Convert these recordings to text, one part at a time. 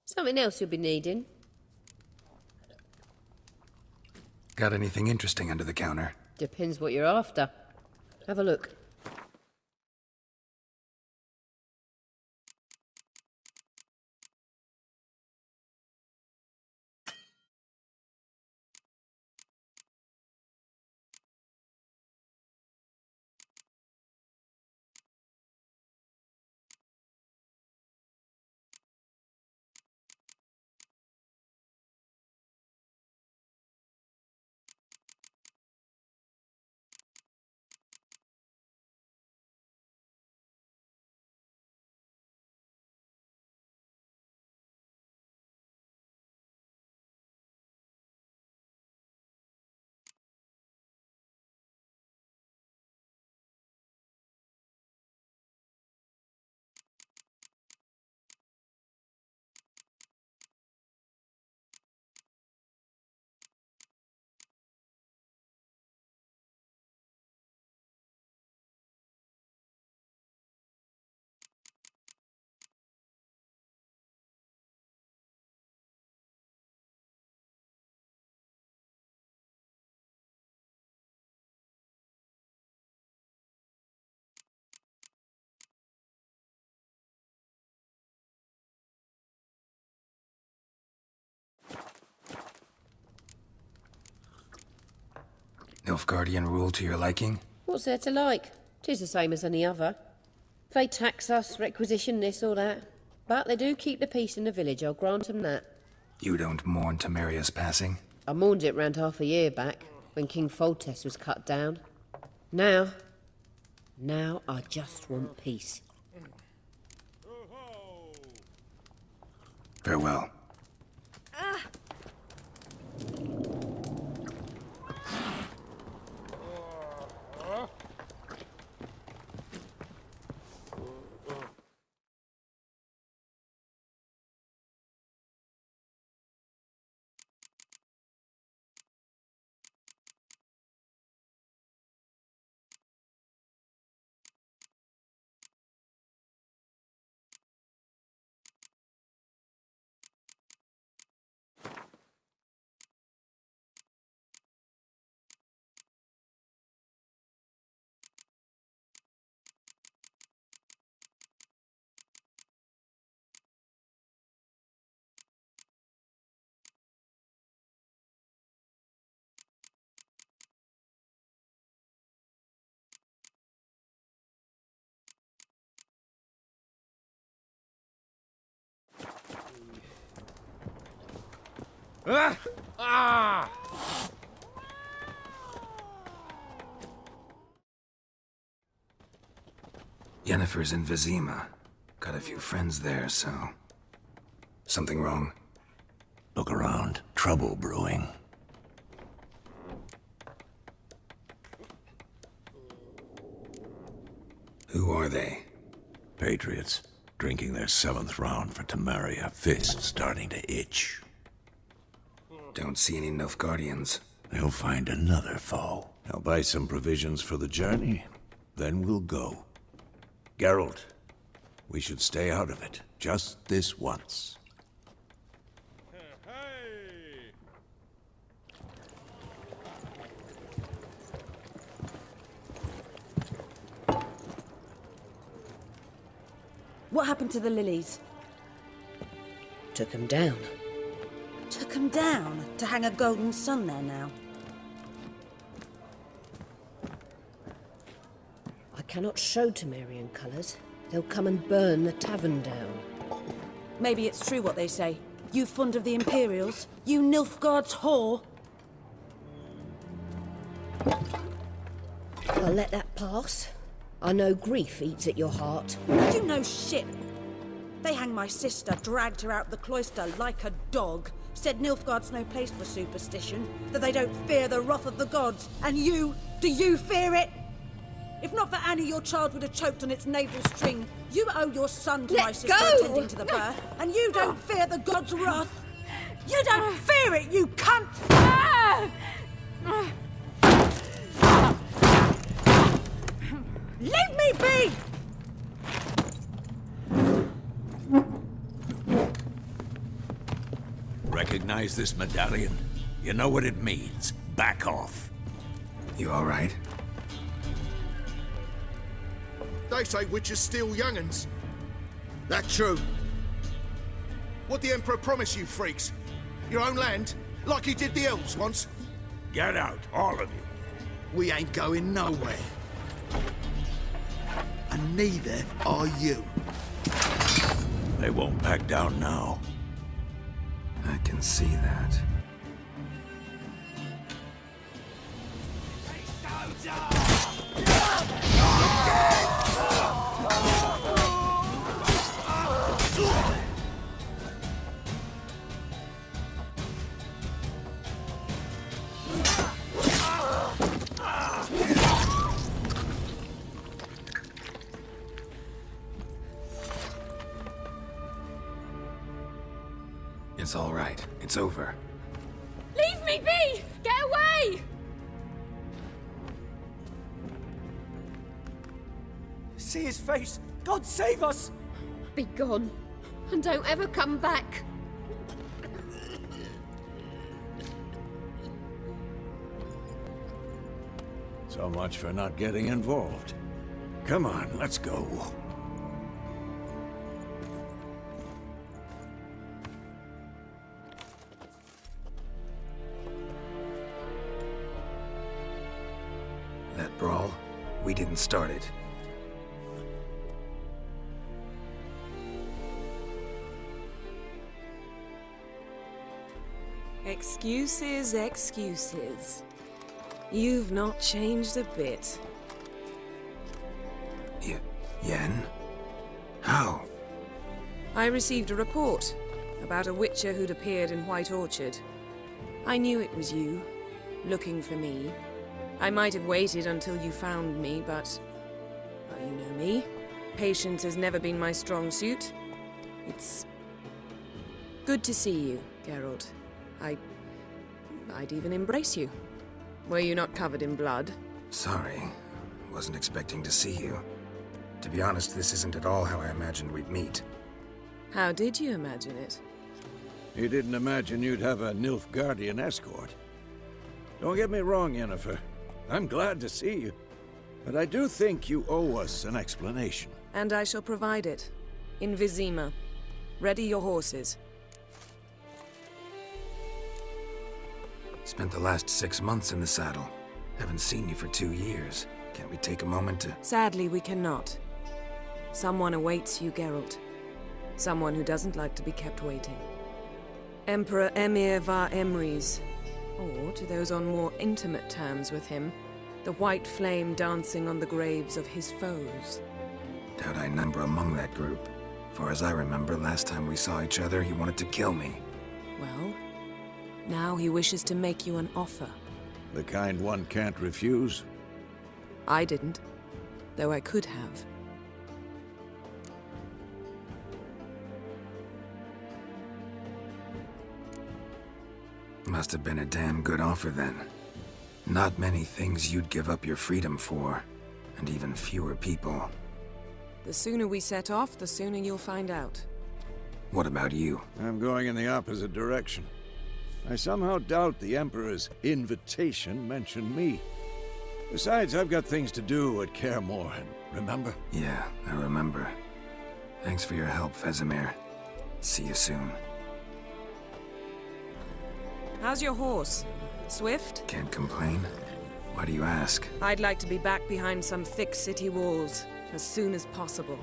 Something else you'll be needing? Got anything interesting under the counter? Depends what you're after. Have a look. Nilfgaardian rule to your liking? What's there to like? 'Tis the same as any other. They tax us, requisition this or that. But they do keep the peace in the village, I'll grant 'em that. You don't mourn Temeria's passing? I mourned it round half a year back, when King Foltest was cut down. Now I just want peace. Farewell. Yennefer's in Vizima. Got a few friends there, so... Something wrong? Look around. Trouble brewing. Who are they? Patriots. Drinking their 7th round for Temeria. Fist starting to itch. Don't see any Nilfgaardians. They'll find another foe. I'll buy some provisions for the journey. Then we'll go. Geralt, we should stay out of it. Just this once. What happened to the lilies? Took 'em down. Took 'em down to hang a golden sun there now. I cannot show Temerian colours. They'll come and burn the tavern down. Maybe it's true what they say. You fond of the Imperials? You Nilfgaard's whore? I'll let that pass. I know grief eats at your heart. You know shit. They hanged my sister, dragged her out the cloister like a dog. Said Nilfgaard's no place for superstition, that they don't fear the wrath of the gods. And you, do you fear it? If not for Annie, your child would have choked on its navel string. You owe your son to my sister attending to the birth, and you don't fear the gods' wrath. You don't fear it, you cunt! Leave me be! Recognize this medallion? You know what it means. Back off. You all right? They say witches steal young'uns. That true? What the Emperor promise you, freaks? Your own land? Like he did the elves once? Get out, all of you. We ain't going nowhere. And neither are you. They won't back down now. I can see that. It's all right. It's over. Leave me be! Get away! See his face! God save us! Be gone. And don't ever come back. So much for not getting involved. Come on, let's go. That brawl, we didn't start it. Excuses, excuses. You've not changed a bit. Yen? How? I received a report about a witcher who'd appeared in White Orchard. I knew it was you, looking for me. I might have waited until you found me, but... well, you know me. Patience has never been my strong suit. It's... good to see you, Geralt. I'd even embrace you. Were you not covered in blood? Sorry. Wasn't expecting to see you. To be honest, this isn't at all how I imagined we'd meet. How did you imagine it? You didn't imagine you'd have a Nilfgaardian escort. Don't get me wrong, Yennefer. I'm glad to see you. But I do think you owe us an explanation. And I shall provide it. In Vizima. Ready your horses. Spent the last 6 months in the saddle. Haven't seen you for 2 years. Can't we take a moment to... Sadly, we cannot. Someone awaits you, Geralt. Someone who doesn't like to be kept waiting. Emperor Emhyr var Emreis. Or, to those on more intimate terms with him, the white flame dancing on the graves of his foes. Doubt I number among that group. Far as I remember, last time we saw each other, he wanted to kill me. Well, now he wishes to make you an offer. The kind one can't refuse? I didn't, though I could have. Must have been a damn good offer then. Not many things you'd give up your freedom for, and even fewer people. The sooner we set off, the sooner you'll find out. What about you? I'm going in the opposite direction. I somehow doubt the Emperor's invitation mentioned me. Besides, I've got things to do at Kaer Morhen, remember? Yeah, I remember. Thanks for your help, Vesemir. See you soon. How's your horse? Swift? Can't complain. Why do you ask? I'd like to be back behind some thick city walls as soon as possible.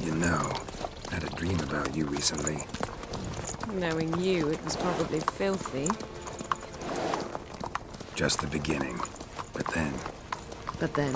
You know, had a dream about you recently. Knowing you, it was probably filthy. Just the beginning. But then... But then...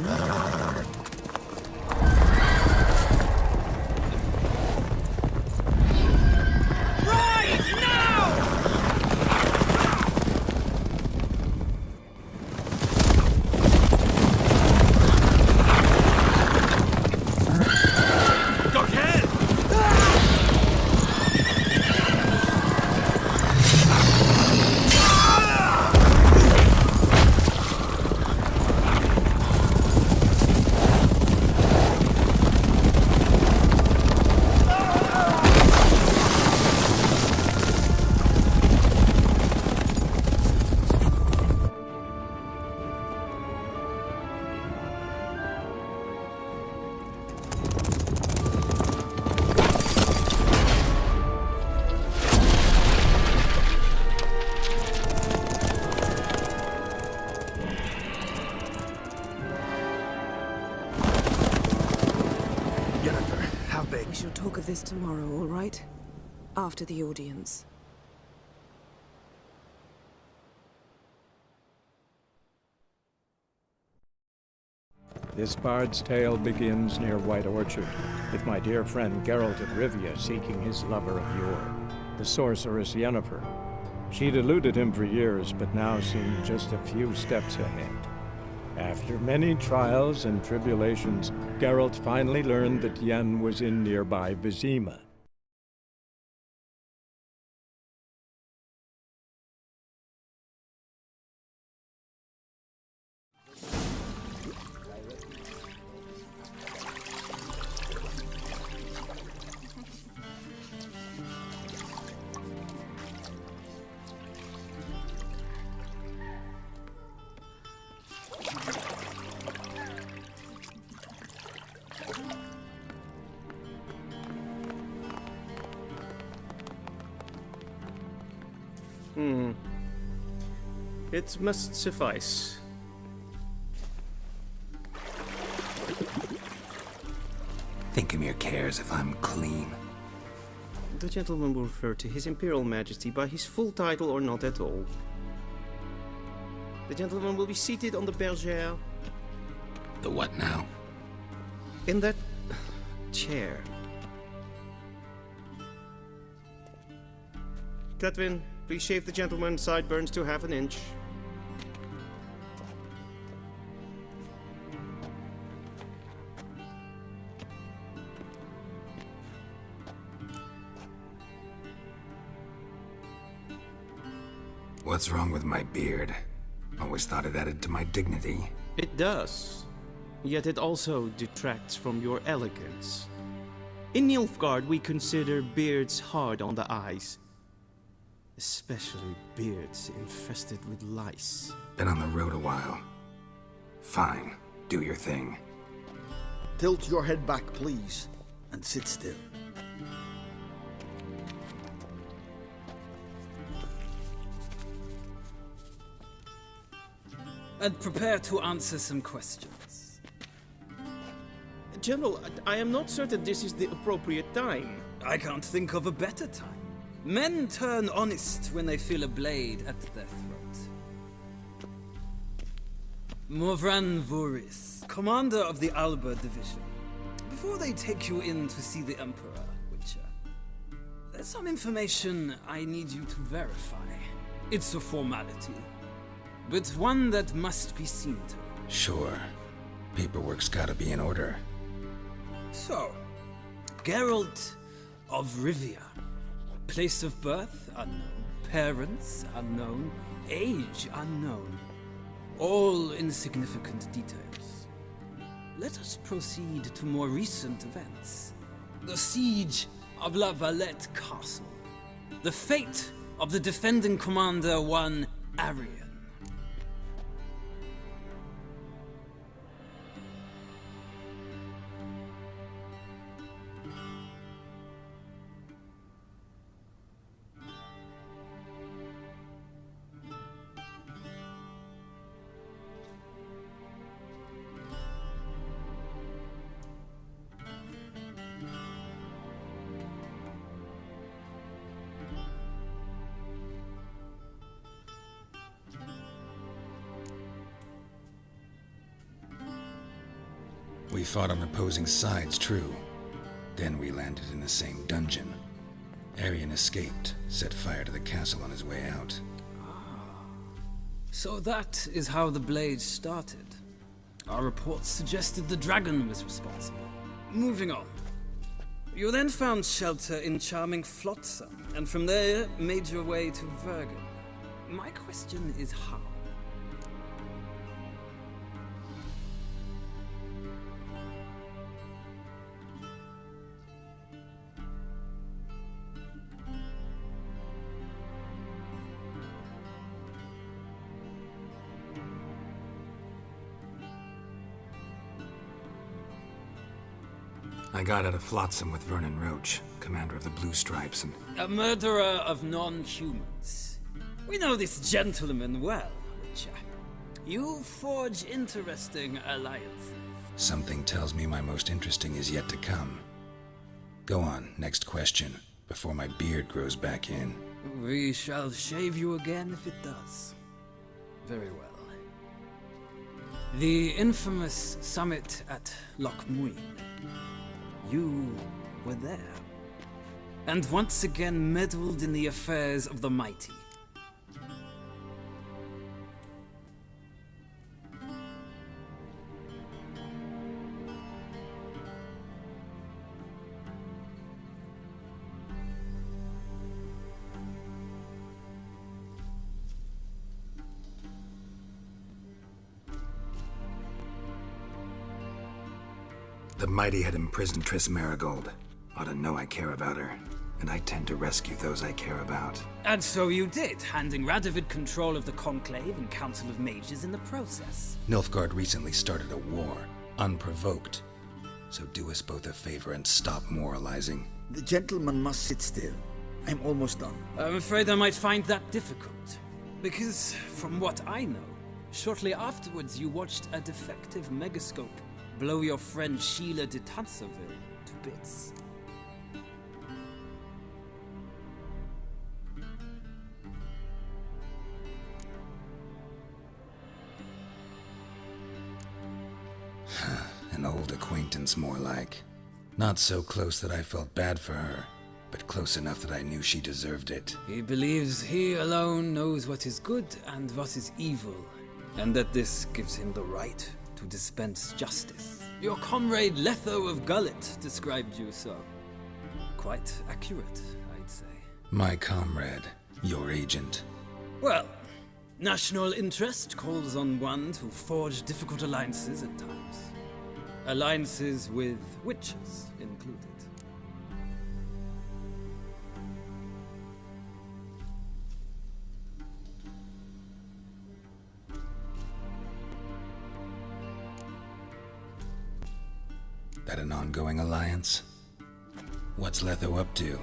We shall talk of this tomorrow, all right? After the audience. This bard's tale begins near White Orchard, with my dear friend Geralt of Rivia seeking his lover of yore, the sorceress Yennefer. She'd eluded him for years, but now seemed just a few steps ahead. After many trials and tribulations, Geralt finally learned that Yen was in nearby Vizima. It must suffice. Thinkamir cares if I'm clean. The gentleman will refer to His Imperial Majesty by his full title or not at all. The gentleman will be seated on the bergère. The what now? In that chair. Cletwin, please shave the gentleman's sideburns to half an inch. What's wrong with my beard? Always thought it added to my dignity. It does. Yet it also detracts from your elegance. In Nilfgaard, we consider beards hard on the eyes. Especially beards infested with lice. Been on the road a while. Fine. Do your thing. Tilt your head back, please, and sit still. And prepare to answer some questions. General, I am not certain this is the appropriate time. I can't think of a better time. Men turn honest when they feel a blade at their throat. Morvran Voorhis, commander of the Alba Division. Before they take you in to see the Emperor, Witcher, there's some information I need you to verify. It's a formality, but one that must be seen to. Sure. Paperwork's gotta be in order. So, Geralt of Rivia. Place of birth unknown. Parents unknown. Age unknown. All insignificant details. Let us proceed to more recent events. The siege of La Valette Castle. The fate of the defending commander, one Arian. We fought on opposing sides, true. Then we landed in the same dungeon. Arian escaped, set fire to the castle on his way out. So that is how the Blade started. Our reports suggested the dragon was responsible. Moving on. You then found shelter in charming Flotsam, and from there made your way to Vergen. My question is how? I got out of Flotsam with Vernon Roach, commander of the Blue Stripes, and... A murderer of non-humans. We know this gentleman well, Witcher. You forge interesting alliances. Something tells me my most interesting is yet to come. Go on, next question, before my beard grows back in. We shall shave you again if it does. Very well. The infamous summit at Loch Muin. You were there. And once again meddled in the affairs of the mighty. The mighty had imprisoned Triss Merigold. Ought to know I care about her, and I tend to rescue those I care about. And so you did, handing Radovid control of the Conclave and Council of Mages in the process. Nilfgaard recently started a war, unprovoked. So do us both a favor and stop moralizing. The gentleman must sit still. I'm almost done. I'm afraid I might find that difficult. Because, from what I know, shortly afterwards you watched a defective megascope blow your friend Sheila de Tanserville to bits. An old acquaintance, more like. Not so close that I felt bad for her, but close enough that I knew she deserved it. He believes he alone knows what is good and what is evil, and that this gives him the right to dispense justice. Your comrade Letho of Gullet described you so. Quite accurate, I'd say. My comrade, your agent. Well, national interest calls on one to forge difficult alliances at times. Alliances with witches included. That an ongoing alliance? What's Letho up to?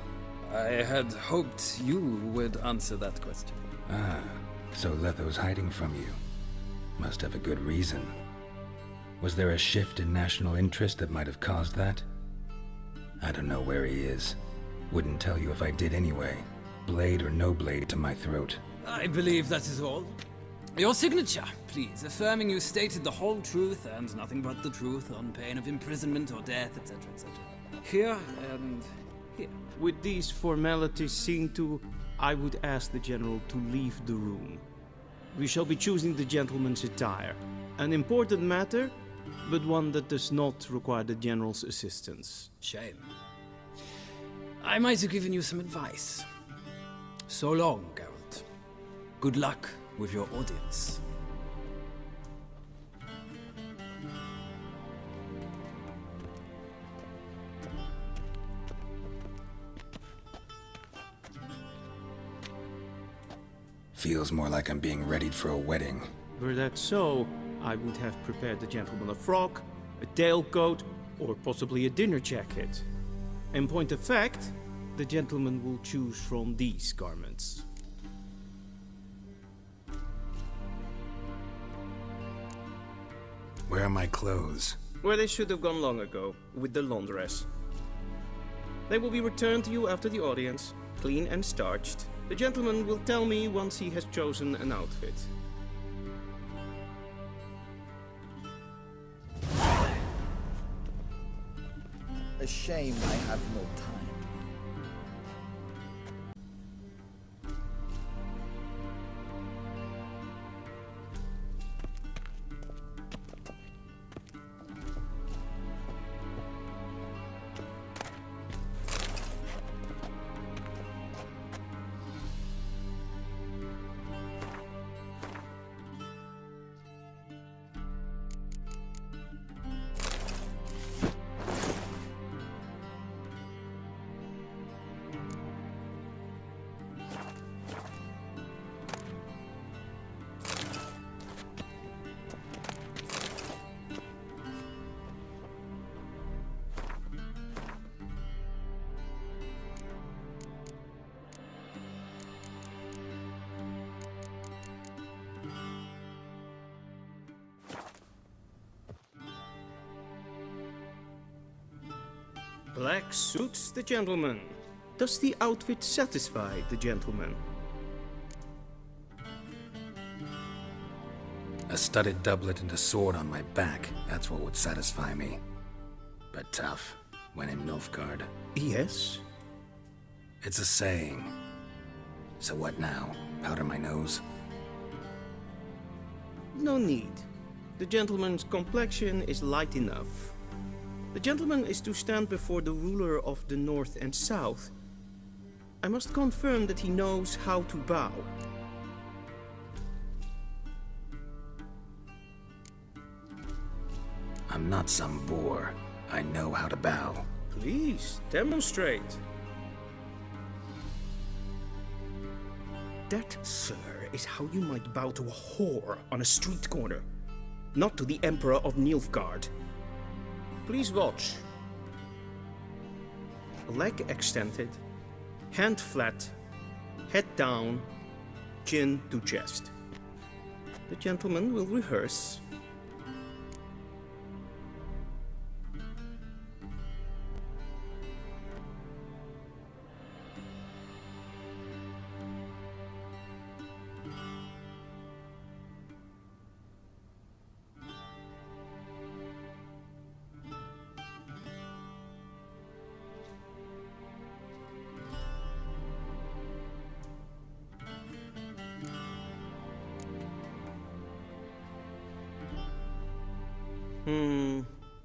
I had hoped you would answer that question. Ah, so Letho's hiding from you. Must have a good reason. Was there a shift in national interest that might have caused that? I don't know where he is. Wouldn't tell you if I did anyway. Blade or no blade to my throat. I believe that is all. Your signature, please, affirming you stated the whole truth and nothing but the truth on pain of imprisonment or death, etc., etc. Here and here. With these formalities seen to, I would ask the General to leave the room. We shall be choosing the gentleman's attire. An important matter, but one that does not require the General's assistance. Shame. I might have given you some advice. So long, Geralt. Good luck with your audience. Feels more like I'm being readied for a wedding. Were that so, I would have prepared the gentleman a frock, a tailcoat, or possibly a dinner jacket. In point of fact, the gentleman will choose from these garments. Where are my clothes? Where they should have gone long ago, with the laundress. They will be returned to you after the audience, clean and starched. The gentleman will tell me once he has chosen an outfit. A shame I have no time. Black suits the gentleman. Does the outfit satisfy the gentleman? A studded doublet and a sword on my back, that's what would satisfy me. But tough, when in Nilfgaard. Yes? It's a saying. So what now? Powder my nose? No need. The gentleman's complexion is light enough. The gentleman is to stand before the ruler of the North and South. I must confirm that he knows how to bow. I'm not some boor. I know how to bow. Please, demonstrate. That, sir, is how you might bow to a whore on a street corner, not to the Emperor of Nilfgaard. Please watch. Leg extended, hand flat, head down, chin to chest. The gentleman will rehearse.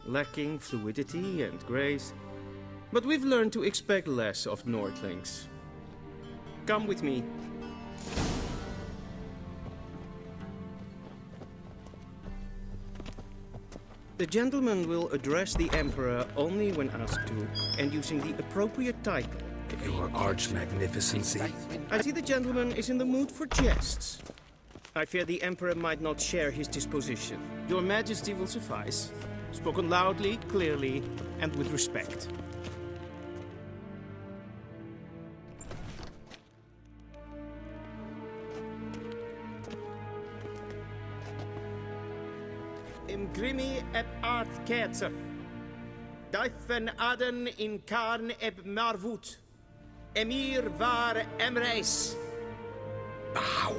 Lacking fluidity and grace. But we've learned to expect less of Nordlings. Come with me. The gentleman will address the Emperor only when asked to, and using the appropriate title. Your Arch-Magnificency. I see the gentleman is in the mood for jests. I fear the Emperor might not share his disposition. Your Majesty will suffice. Spoken loudly, clearly, and with respect. Imgrimi eb art ketzer. Daifen aden in karn eb marvut. Emir var emreis. Bow.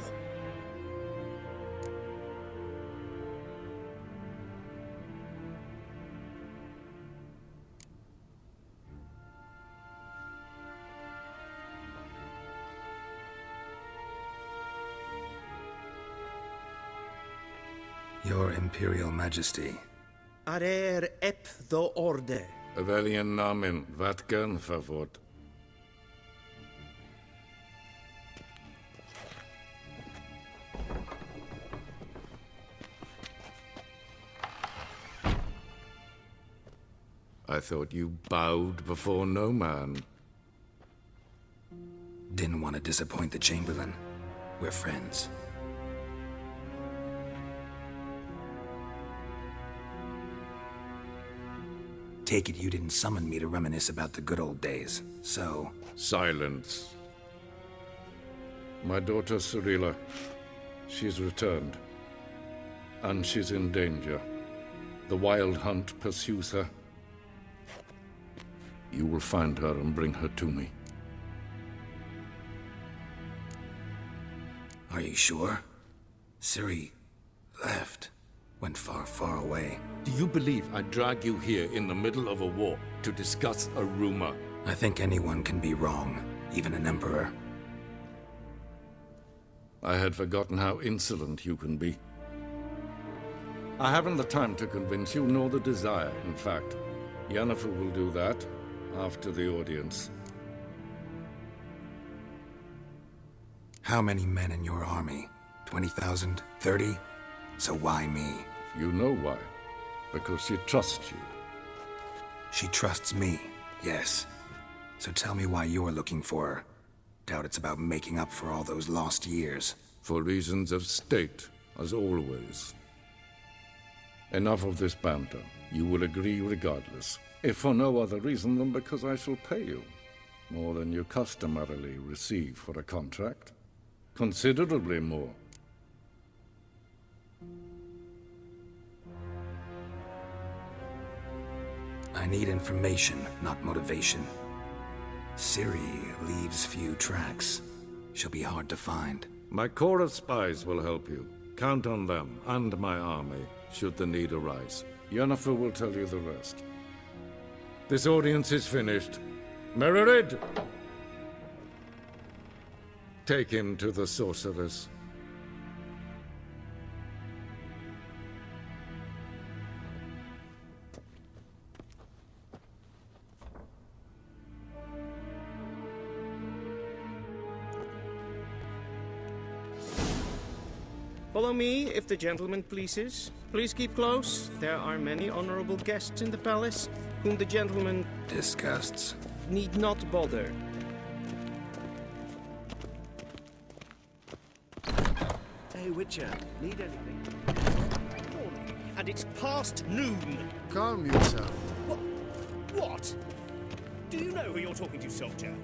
Your Imperial Majesty. Arer ep the orde. Weljen namen, wat kan favort? I thought you bowed before no man. Didn't want to disappoint the Chamberlain. We're friends. Take it you didn't summon me to reminisce about the good old days, so... Silence. My daughter Cirilla, she's returned. And she's in danger. The Wild Hunt pursues her. You will find her and bring her to me. Are you sure? Ciri left. Went far, far away. Do you believe I'd drag you here in the middle of a war to discuss a rumor? I think anyone can be wrong, even an emperor. I had forgotten how insolent you can be. I haven't the time to convince you, nor the desire, in fact. Yennefer will do that after the audience. How many men in your army? 20,000? 30? So why me? You know why. Because she trusts you. She trusts me, yes. So tell me why you're looking for her. Doubt it's about making up for all those lost years. For reasons of state, as always. Enough of this banter. You will agree regardless. If for no other reason than because I shall pay you. More than you customarily receive for a contract. Considerably more. I need information, not motivation. Ciri leaves few tracks. She'll be hard to find. My corps of spies will help you. Count on them, and my army, should the need arise. Yennefer will tell you the rest. This audience is finished. Mererid! Take him to the sorceress. Follow me, if the gentleman pleases. Please keep close. There are many honorable guests in the palace, whom the gentleman... disgusts. ...need not bother. Hey, Witcher, need anything? And it's past noon. Calm yourself. What? Do you know who you're talking to, soldier?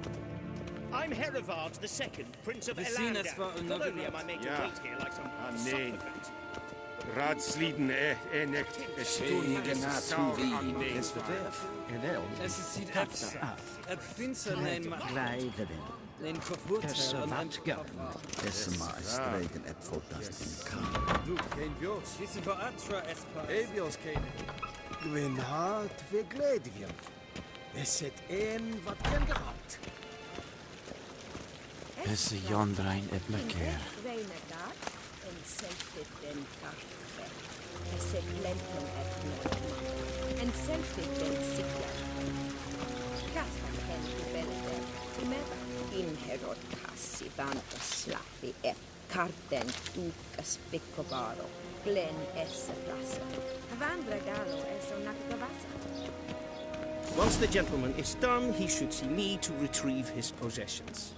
I'm Herivard II, Prince of Elangar. Not only am I made to wait here like some supplicant. Raadsleden echt Es verderf. Es ziet het vindt neem Len kapot. Es wat gern. Es maar streken et fantastisch kan. Du, geen Bios. Is een Baatra Espa. Ebios kenen. Gwyn hart vergleden. Es het een wat ken gehad. Es jondrain e bleker. En selfit den kaffe. Es et lentum et norma. En selfit den sikja. Kaspar hentu belter. Timeva. Inherod kassi vanta slaffi et karten ukas piccovaro. Glen esse plassa. Havandra galo es onakavasa. Once the gentleman is done, he should see me to retrieve his possessions.